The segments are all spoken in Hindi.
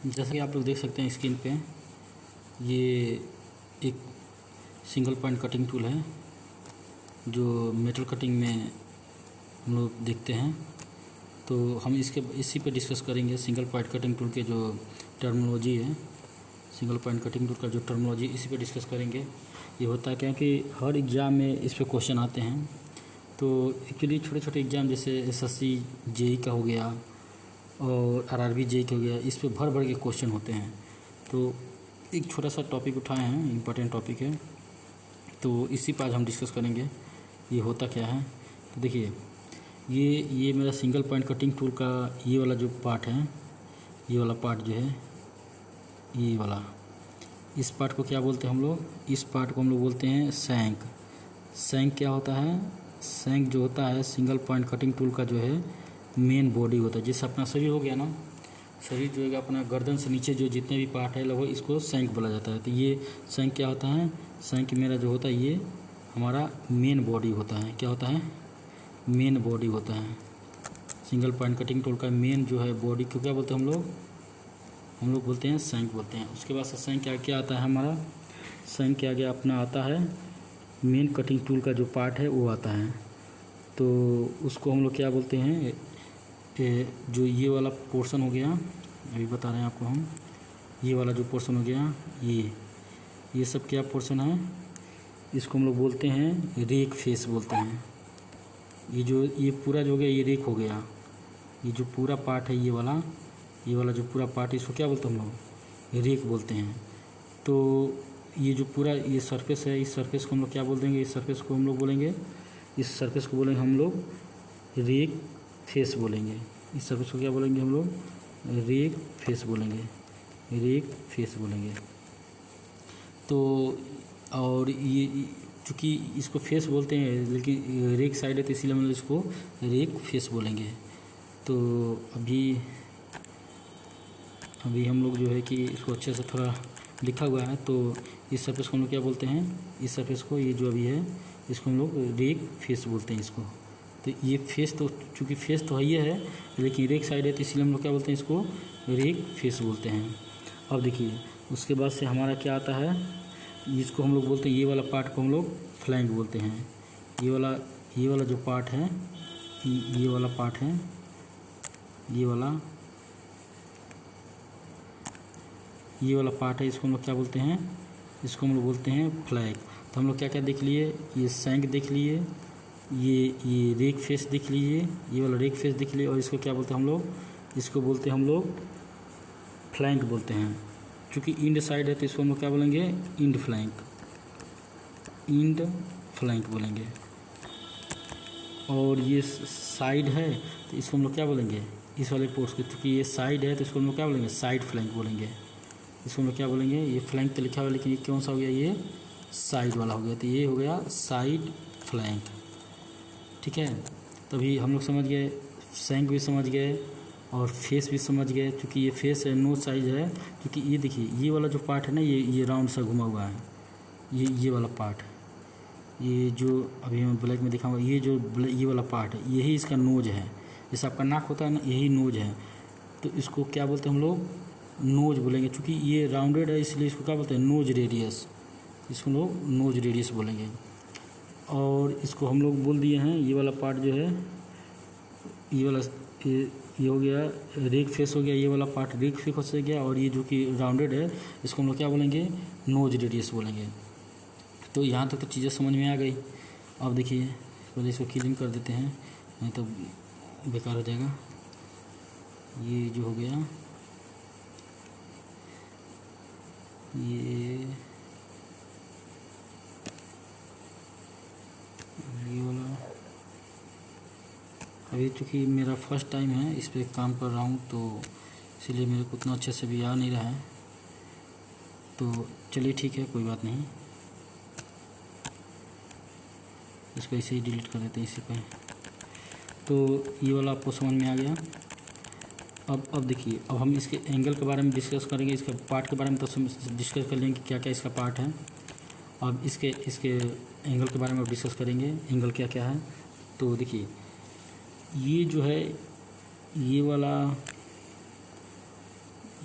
जैसा कि आप लोग देख सकते हैं स्क्रीन पे, ये एक सिंगल पॉइंट कटिंग टूल है जो मेटल कटिंग में हम लोग देखते हैं। तो हम इसी पे डिस्कस करेंगे सिंगल पॉइंट कटिंग टूल के जो टर्मिनोलॉजी है, सिंगल पॉइंट कटिंग टूल का जो टर्मिनोलॉजी इसी पे डिस्कस करेंगे। ये होता है क्या कि हर एग्ज़ाम में इस पे क्वेश्चन आते हैं। तो एक्चुअली छोटे छोटे एग्ज़ाम जैसे एसएससी जेई का हो गया और आरआरबी जेई का हो गया, इस पे भर भर के क्वेश्चन होते हैं। तो एक छोटा सा टॉपिक उठाए हैं, इम्पोर्टेंट टॉपिक है, तो इसी पर आज हम डिस्कस करेंगे ये होता क्या है। तो देखिए, ये मेरा सिंगल पॉइंट कटिंग टूल का ये वाला जो पार्ट है, ये वाला पार्ट जो है, ये वाला, इस पार्ट को क्या बोलते हैं हम लोग? इस पार्ट को हम लोग बोलते हैं सैंक। सैंक क्या होता है? सैंक जो होता है सिंगल पॉइंट कटिंग टूल का जो है मेन बॉडी होता है। जैसे अपना शरीर हो गया ना, शरीर जो है अपना गर्दन से नीचे जो जितने भी पार्ट है लगभग इसको सैंक बोला जाता है। तो ये सैंक क्या होता है? सैंक मेरा जो होता है ये हमारा मेन बॉडी होता है। क्या होता है? मेन बॉडी होता है। सिंगल पॉइंट कटिंग टूल का मेन जो है बॉडी को क्या बोलते हैं हम लोग बोलते हैं सैंक बोलते हैं। उसके बाद से सैंक क्या आता है हमारा? सैंक के आगे अपना आता है मेन कटिंग टूल का जो पार्ट है वो आता है। तो उसको हम लोग क्या बोलते हैं? जो ये वाला पोर्शन हो गया, अभी बता रहे हैं आपको हम, ये वाला जो पोर्शन हो गया, ये सब क्या पोर्शन है? इसको हम लोग बोलते हैं रेक फेस बोलते हैं। ये पूरा जो हो गया ये रेक हो गया। ये जो पूरा पार्ट है ये वाला जो पूरा पार्ट है इसको क्या बोलते हैं हम लोग? रेक बोलते हैं। तो ये जो पूरा ये सरफेस है, इस सरफेस को हम लोग क्या बोल देंगे? इस सरफेस को हम लोग बोलेंगे, इस सरफेस को बोलेंगे हम लोग रेक फेस बोलेंगे। इस सरफेस को क्या बोलेंगे हम लोग? रेक फेस बोलेंगे, रेक फेस बोलेंगे। तो और ये चूँकि इसको फेस बोलते हैं लेकिन रेक साइड है तो इसीलिए हम लोग इसको रेक फेस बोलेंगे। तो अभी हम लोग जो है कि इसको अच्छे से थोड़ा लिखा हुआ है। तो इस सरफेस को हम लोग क्या बोलते हैं? इस सरफेस को, ये जो अभी है इसको हम लोग रेक फेस बोलते हैं इसको। तो ये फेस तो चूँकि फेस तो है है लेकिन रेक साइड है तो इसलिए हम लोग क्या बोलते हैं? इसको रेक फेस बोलते हैं। अब देखिए उसके बाद से हमारा क्या आता है? इसको हम लोग बोलते हैं, ये वाला पार्ट को हम लोग फ्लैंक बोलते हैं। ये वाला जो पार्ट है, ये वाला पार्ट है, ये वाला पार्ट है, इसको हम लोग क्या बोलते हैं? इसको हम लोग बोलते हैं फ्लैंक। तो हम लोग क्या क्या देख लिए? ये सैंक देख लिए, ये रेक फेस देख लीजिए, ये वाला रेक फेस देख लिए, और इसको क्या बोलते हैं हम लोग? इसको बोलते हैं हम लोग फ्लैंक बोलते हैं। क्योंकि इंड साइड है तो इसको हम लोग क्या बोलेंगे? इंड फ्लैंक, इंड फ्लैंक बोलेंगे। और ये साइड है तो इसको हम लोग क्या बोलेंगे? इस वाले पोर्स को, क्योंकि ये साइड है तो इसको हम लोग क्या बोलेंगे? साइड फ्लैंक बोलेंगे। इसको हम लोग क्या बोलेंगे? ये फ्लैंक तो लिखा हुआ है लेकिन ये कौन सा हो गया? ये साइड वाला हो गया। तो ये हो गया साइड फ्लैंक। ठीक है, तभी हम लोग समझ गए, सैंक भी समझ गए और फेस भी समझ गए। क्योंकि ये फेस है, नो साइज है, क्योंकि ये देखिए ये वाला जो पार्ट है ना, ये राउंड सा घुमा हुआ है, ये वाला पार्ट, ये जो अभी मैं ब्लैक में दिखाऊंगा, ये वाला पार्ट है, यही इसका नोज है। जैसे आपका नाक होता है ना, यही नोज है। तो इसको क्या बोलते हैं हम लोग? नोज बोलेंगे। क्योंकि ये राउंडेड है इसलिए इसको क्या बोलते हैं? Nose radius. इसको लोग नोज रेडियस बोलेंगे। और इसको हम लोग बोल दिए हैं, ये वाला पार्ट जो है, ये हो गया रेक फेस हो गया, ये वाला पार्ट रेक फेस हो गया। और ये जो कि राउंडेड है इसको हम लोग क्या बोलेंगे? नोज रेडियस बोलेंगे। तो यहाँ तक तो चीज़ें समझ में आ गई। अब देखिए पहले इसको क्लीन कर देते हैं, नहीं तो बेकार हो जाएगा। ये जो हो गया, ये वाला, अभी चूँकि मेरा फर्स्ट टाइम है इस पर काम कर रहा हूँ तो इसलिए मेरे को उतना अच्छे से भी आ नहीं रहा है। तो चलिए ठीक है, कोई बात नहीं, इसको ऐसे ही डिलीट कर देते हैं इसी पे। तो ये वाला आपको समझ में आ गया। अब देखिए, अब हम इसके एंगल के बारे में डिस्कस करेंगे, इसके पार्ट के बारे में तो डिस्कस कर लेंगे क्या क्या इसका पार्ट है। अब इसके एंगल के बारे में डिस्कस करेंगे, एंगल क्या क्या है। तो देखिए ये जो है, ये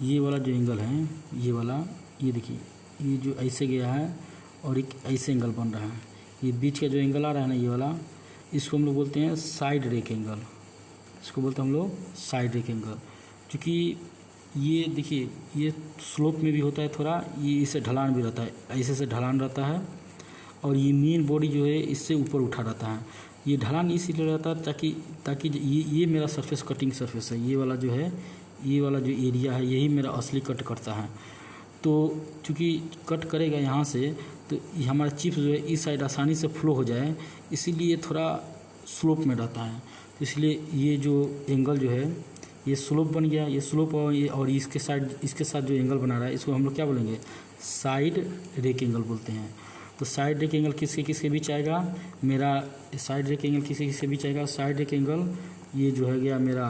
ये वाला जो एंगल है, ये वाला, ये देखिए, ये जो ऐसे गया है और एक ऐसे एंगल बन रहा है, ये बीच का जो एंगल आ रहा है ना, ये वाला, इसको हम लोग बोलते हैं साइड रेक एंगल। इसको बोलते हैं हम लोग साइड रेक एंगल। क्योंकि ये देखिए, ये स्लोप में भी होता है थोड़ा, ये इससे ढलान भी रहता है, ऐसे से ढलान रहता है, और ये मेन बॉडी जो है इससे ऊपर उठा रहता है। ये ढलान इसीलिए रहता है ताकि ये मेरा सरफेस कटिंग सरफेस है, ये वाला जो है, ये वाला जो एरिया है, यही मेरा असली कट करता है। तो चूँकि कट करेगा यहाँ से, तो ये हमारा चिप्स जो है इस साइड आसानी से फ्लो हो जाए, इसीलिए थोड़ा स्लोप में रहता है। तो इसलिए ये जो एंगल जो है, ये स्लोप बन गया, ये स्लोप, और इसके साथ जो एंगल बना रहा है, इसको हम लोग क्या बोलेंगे, साइड रेक एंगल बोलते हैं। तो साइड रेक एंगल किसके बीच आएगा, मेरा साइड रेक एंगल किसके बीच आएगा, साइड रेक एंगल ये जो है गया मेरा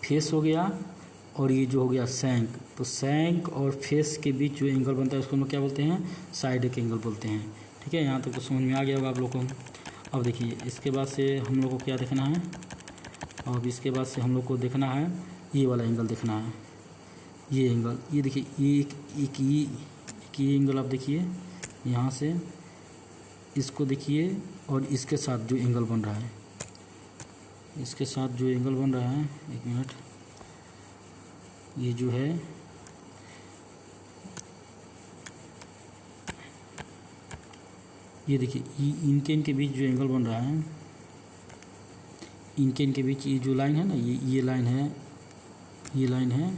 फेस हो गया, और ये जो हो गया सैंक। तो सैंक और फेस के बीच जो एंगल बनता है उसको हम लोग क्या बोलते हैं, साइड रेक एंगल बोलते हैं। ठीक है, यहाँ तक तो समझ में आ गया होगा आप लोग को। अब देखिए, इसके बाद से हम लोग को क्या देखना है, अब इसके बाद से हम लोग को देखना है ये वाला एंगल देखना है, ये एंगल, ये देखिए, ये एंगल आप देखिए, यहाँ से इसको देखिए, और इसके साथ जो एंगल बन रहा है, इसके साथ जो एंगल बन रहा है, एक मिनट, ये जो है, ये देखिए, इनके बीच जो एंगल बन रहा है, इनके बीच ये जो लाइन है ना, ये लाइन है, ये लाइन है,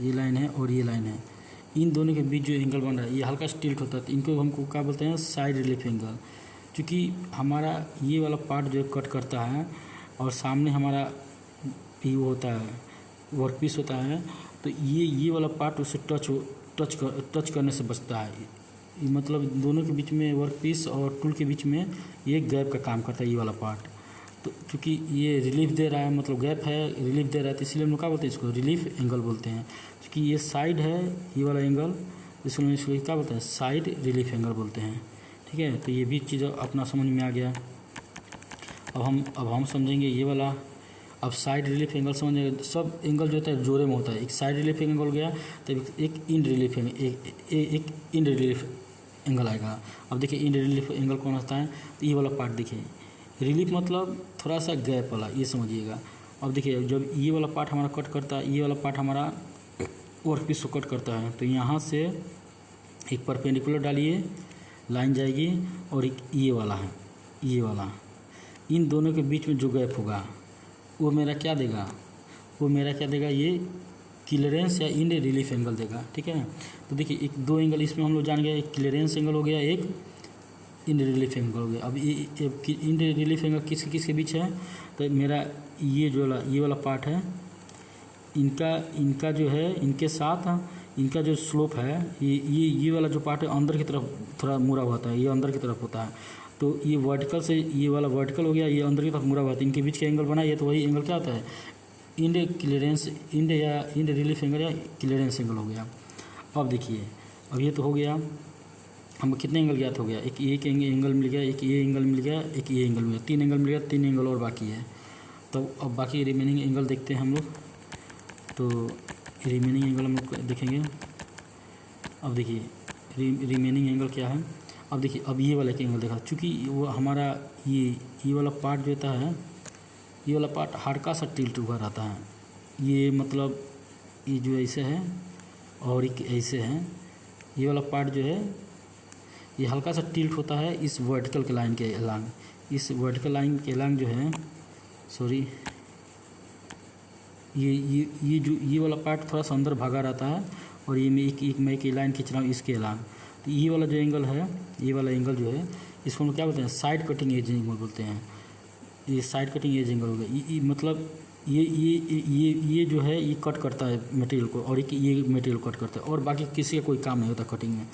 ये लाइन है, और ये लाइन है, इन दोनों के बीच जो एंगल बन रहा है, ये हल्का स्टिल्ट होता है, तो इनको हमको क्या बोलते हैं, साइड रिलीफ एंगल। क्योंकि हमारा ये वाला पार्ट जो कट करता है, और सामने हमारा ये होता है, वर्कपीस होता है, तो ये वाला पार्ट उसे टच करने से बचता है। मतलब दोनों के बीच में, वर्कपीस और टूल के बीच में ये गैप का काम करता है, ये वाला पार्ट। तो क्योंकि ये रिलीफ दे रहा है, मतलब गैप है, रिलीफ दे रहा है, तो इसलिए हम लोग क्या बोलते हैं, इसको रिलीफ एंगल बोलते हैं। क्योंकि ये साइड है, ये वाला एंगल, इसको क्या बोलते हैं, साइड रिलीफ एंगल बोलते हैं। ठीक है, तो ये भी चीज़ अपना समझ में आ गया। अब हम समझेंगे ये वाला। अब साइड रिलीफ एंगल समझेंगे, सब एंगल जो होता है जोड़े में होता है। एक साइड रिलीफ एंगल हो गया, तो एक इन रिलीफ एंगल आएगा। अब देखिए, इन रिलीफ एंगल कौन होता है, तो ये वाला पार्ट देखिए, रिलीफ मतलब थोड़ा सा गैप वाला, ये समझिएगा। अब देखिए, जब ये वाला पार्ट हमारा कट करता है, ये वाला पार्ट हमारा वर्कपीस को कट करता है, तो यहाँ से एक परपेंडिकुलर डालिए, लाइन जाएगी, और एक ये वाला है, ये वाला, इन दोनों के बीच में जो गैप होगा वो मेरा क्या देगा, ये क्लियरेंस या इन रिलीफ एंगल देगा। ठीक है, तो देखिए, एक दो एंगल इसमें हम लोग जान गए, एक क्लियरेंस एंगल हो गया, एक इन रिलीफ एंगल हो गया। अब ये इन रिलीफ एंगल किसके बीच है, तो मेरा ये वाला पार्ट है, इनका जो है, इनके साथ इनका जो स्लोप है, ये वाला जो पार्ट है अंदर की तरफ थोड़ा मुड़ा हुआ है, ये अंदर की तरफ होता है। तो ये वर्टिकल से, ये वाला वर्टिकल हो गया, ये अंदर की तरफ मुड़ा हुआ है, इनके बीच का एंगल बना, ये तो वही एंगल क्या होता है, इंड रिलीफ एंगल या क्लियरेंस एंगल हो गया। अब देखिए, अब ये तो हो गया, हम कितने एंगल ज्ञात हो गया, एक एंगल मिल गया, एक ये एंगल मिल गया, एक ये एंगल मिल गया, 3 एंगल मिल गया, 3 एंगल और बाकी है। तो अब बाकी रिमेनिंग एंगल देखते हैं हम लोग। तो रिमेनिंग एंगल हम लोग देखेंगे। अब देखिए, रिमेनिंग एंगल क्या है। अब देखिए, अब ये वाला एक एंगल देखा, चूँकि वो हमारा ये वाला पार्ट जो होता है, ये वाला पार्ट हल्का सा टिल्ट हुआ रहता है, ये मतलब ये जो ऐसे है और एक ऐसे है, ये वाला पार्ट जो है ये हल्का सा टिल्ट होता है इस वर्टिकल के लाइन के अलांग, इस वर्टिकल लाइन के अलांग जो है, सॉरी, ये वाला पार्ट थोड़ा सा अंदर भागा रहता है, और ये मैं एक लाइन खींच रहा हूँ इसके अलांग। तो ये वाला जो एंगल है, ये वाला एंगल जो है, इसको हम क्या बोलते हैं, साइड कटिंग एज एंगल बोलते हैं। ये साइड कटिंग एज एंगल हो गया। मतलब ये जो है, ये कट करता है मटेरियल को, और ये मटेरियल कट करता है, और बाकी किसी का कोई काम नहीं होता कटिंग में।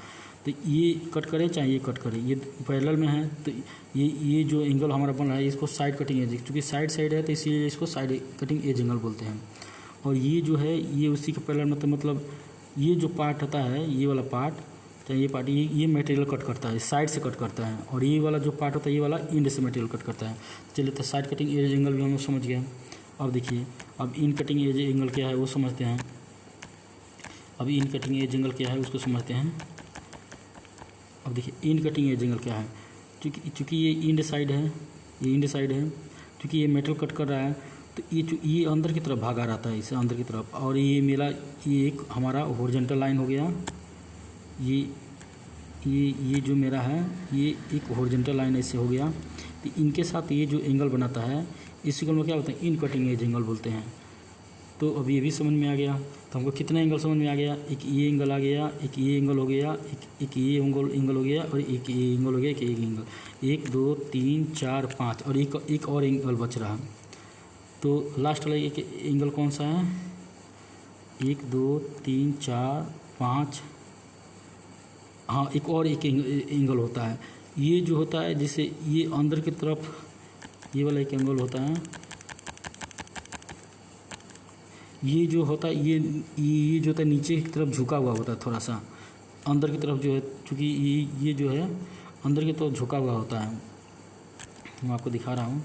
तो ये कट करे चाहे ये कट करे, ये पैरेलल में है, तो ये जो एंगल हमारा बन रहा है, इसको साइड कटिंग एज, क्योंकि साइड है, तो इसीलिए इसको साइड कटिंग एज एंगल बोलते हैं। और ये जो है, ये उसी के पैरेलल मतलब ये जो पार्ट होता है, ये वाला पार्ट, चाहे ये पार्ट, ये मटेरियल कट करता है, साइड से कट करता है, और ये वाला जो पार्ट होता है, ये वाला इंड से मटेरियल कट करता है। चलिए, तो साइड कटिंग एज एंगल भी हम लोग समझ गए। अब देखिए, अब इन कटिंग एज एंगल क्या है वो समझते हैं। अब इन कटिंग एज एंगल क्या है उसको समझते हैं। अब देखिए इन कटिंग एज एंगल क्या है, चूँकि ये इंड साइड है, ये इंड साइड है, क्योंकि ये मेटल कट कर रहा है तो ये अंदर की तरफ भागा रहता है, इसे अंदर की तरफ। और ये मेरा ये एक हमारा हॉरिजॉन्टल लाइन हो गया, ये जो मेरा है ये एक हॉरिजॉन्टल लाइन ऐसे हो गया। तो इनके साथ ये जो एंगल बनाता है इस एंगल में क्या बोलते हैं, इन कटिंग एज एंगल बोलते हैं। तो अब ये भी समझ में आ गया। तो हमको कितना एंगल समझ में आ गया, एक ये एंगल आ गया, एक ये एंगल हो गया, एक ये एंगल हो गया, और एक ये एंगल हो गया, एक एंगल, 1 2 3 4 5, और एक और एंगल बच रहा। तो लास्ट वाला एक एंगल कौन सा है, 1 2 3 4 5, हाँ एक और एक एंगल होता है। ये जो होता है जिसे ये अंदर की तरफ ये वाला एक एंगल होता है, ये जो होता है ये जो होता है नीचे की तरफ झुका हुआ होता है, थोड़ा सा अंदर की तरफ जो है, क्योंकि ये जो है अंदर की तरफ झुका हुआ होता है। मैं आपको दिखा रहा हूँ,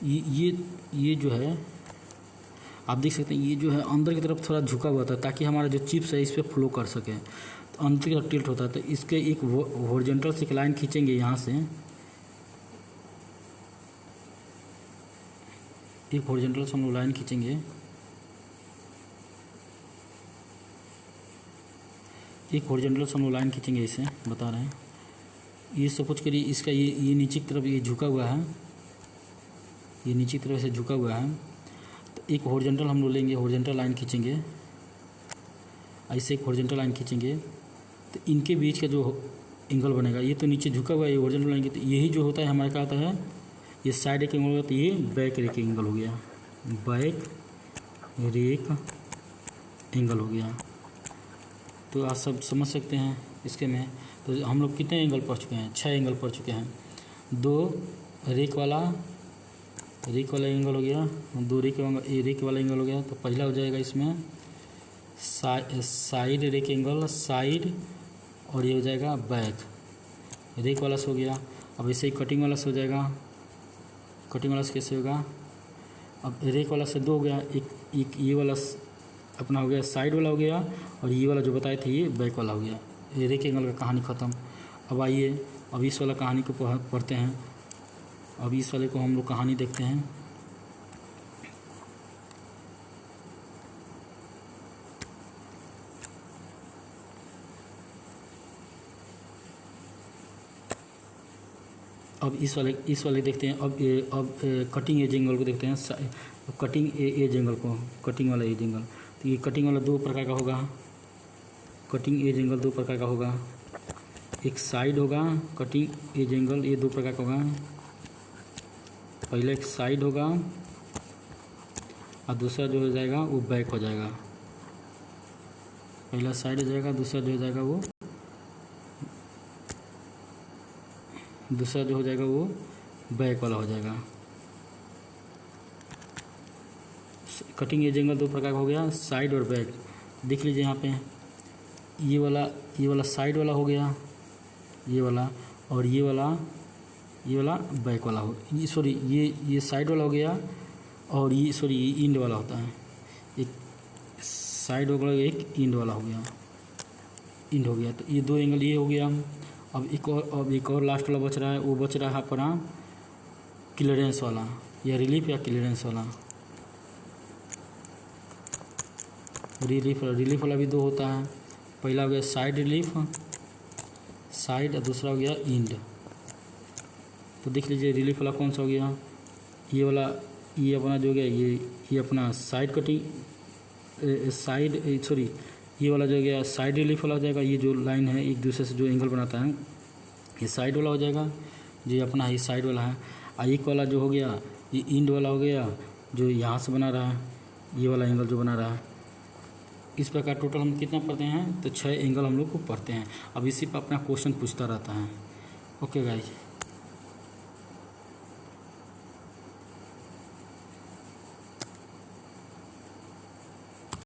ये जो है आप देख सकते हैं, ये जो है अंदर की तरफ थोड़ा झुका हुआ था ताकि हमारा जो चिप्स है इस पर फ्लो कर सके। तो अंदर की तरफ टिल्ट होता है, तो इसके एक हॉरिजॉन्टल से एक लाइन खींचेंगे यहाँ से, एक हॉरिजॉन्टल से हम लोग लाइन खींचेंगे, एक हॉरिजॉन्टल से हम लोग लाइन खींचेंगे, इसे बता रहे हैं। ये सपोज करिए इसका ये नीचे की तरफ ये झुका हुआ है, ये नीचे की तरफ से झुका हुआ है। तो एक हॉरिजॉन्टल हम लोग लेंगे, हॉरिजॉन्टल लाइन खींचेंगे, ऐसे एक हॉरिजॉन्टल लाइन खींचेंगे। तो इनके बीच का जो एंगल बनेगा, ये तो नीचे झुका हुआ है, ये हॉरिजॉन्टल लाइन की, तो यही जो होता है हमारा क्या होता है, ये साइड एक एंगल होता है, ये बैक रेक एंगल हो गया, बैक रेक एंगल हो गया। तो आप सब समझ सकते हैं इसके में। तो हम लोग कितने एंगल पढ़ चुके हैं, 6 एंगल पढ़ चुके हैं। 2 रेक वाला एंगल हो गया, 2 रेक वाला एंगल हो गया। तो पहला हो जाएगा इसमें साइड रेक एंगल, साइड, और ये हो जाएगा बैक रेक वाला से हो गया। अब ऐसे ही कटिंग वाला से हो जाएगा, कटिंग वाला से कैसे होगा, अब रेक वाला से 2 हो गया, एक ये वाला अपना हो गया साइड वाला हो गया, और ये वाला जो बताए थे ये बैक वाला हो गया। रेक एंगल का कहानी ख़त्म। अब आइए अब इस वाला कहानी को पढ़ते हैं। अब इस वाले को हम लोग कहानी देखते हैं। अब इस वाले देखते हैं। अब कटिंग एज एंगल को देखते हैं, कटिंग एज एंगल को, कटिंग वाला एज एंगल। तो ये कटिंग वाला 2 प्रकार का होगा, कटिंग एज एंगल 2 प्रकार का होगा। एक साइड होगा कटिंग एज एंगल, ये 2 प्रकार का होगा। पहले एक साइड होगा और दूसरा जो हो जाएगा वो बैक हो जाएगा। पहला साइड हो जाएगा, दूसरा जो हो जाएगा वो बैक वाला हो जाएगा। कटिंग एज एंगल 2 प्रकार का हो गया, साइड और बैक। देख लीजिए यहाँ पे ये वाला साइड वाला हो गया, ये वाला, और ये वाला बैक वाला हो, ये साइड वाला हो गया, और ये इंड वाला होता है। एक साइड हो गया, एक इंड वाला हो गया, इंड हो गया। तो ये 2 एंगल ये हो गया। अब एक और लास्ट वाला बच रहा है, वो बच रहा है अपना क्लियरेंस वाला, या रिलीफ या क्लियरेंस वाला। रिलीफ वाला भी 2 होता है। पहला हो गया साइड रिलीफ, साइड, और दूसरा हो गया इंड। तो देख लीजिए रिलीफ वाला कौन सा हो गया, ये वाला, ये अपना जो हो गया ये अपना साइड कटिंग ये वाला जो हो गया साइड रिलीफ वाला हो जाएगा। ये जो लाइन है एक दूसरे से जो एंगल बनाता है ये साइड वाला हो जाएगा, जो अपना ये साइड वाला है। और एक वाला जो हो गया ये इंड वाला हो गया, जो यहाँ से बना रहा है, ये वाला एंगल जो बना रहा है। इस प्रकार टोटल हम कितना पढ़ते हैं, तो 6 एंगल हम लोग को पढ़ते हैं। अब इसी पर अपना क्वेश्चन पूछता रहता है। Okay guys.